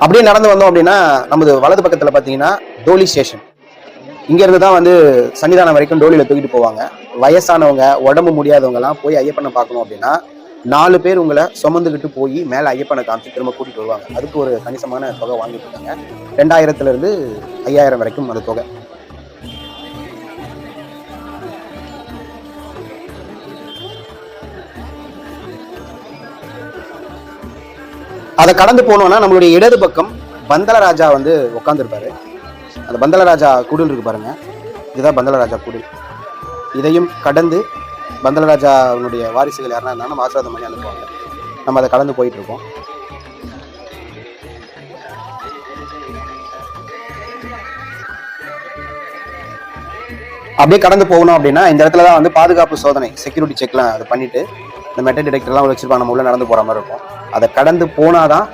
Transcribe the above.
அப்படியே நடந்து வந்தோம் அப்படின்னா நமது வலது பக்கத்துல பாத்தீங்கன்னா டோலி ஸ்டேஷன். இங்க இருந்து தான் வந்து சன்னிதானம் வரைக்கும் டோலியில தூக்கிட்டு போவாங்க. வயசானவங்க, உடம்பு முடியாதவங்க எல்லாம் போய் ஐயப்பனை பார்க்கணும் அப்படின்னா 4 பேர் உங்களை சுமந்துக்கிட்டு போய் மேல ஐயப்பனை காமிச்சு திரும்ப கூட்டிட்டு வருவாங்க. அதுக்கு ஒரு கணிசமான தொகை வாங்கிட்டு இருக்காங்க. 2000 இருந்து 5000 வரைக்கும் அந்த தொகை. அதை கடந்து போனோம்னா நம்மளுடைய இடது பக்கம் பந்தலராஜா வந்து உட்காந்துருப்பாரு. அந்த பந்தலராஜா குடில் இருக்கு பாருங்க, இதுதான் பந்தலராஜா குடில். இதையும் கடந்து பந்தலராஜா அவனுடைய வாரிசுகள் யாருன்னா இருந்தாலும் ஆசீர்வாதம் பண்ணி அனுப்புவாங்க. நம்ம அதை கடந்து போயிட்டு இருக்கோம். அப்படியே கடந்து போகணும் அப்படின்னா இந்த இடத்துல தான் வந்து பாதுகாப்பு சோதனை, செக்யூரிட்டி செக்லாம் அதை பண்ணிட்டு இந்த மெட்டல் டிடெக்டர்லாம் வச்சிருப்பாங்க, நம்ம உள்ள நடந்து போற மாதிரி இருக்கும். அதை கடந்து போனாதான்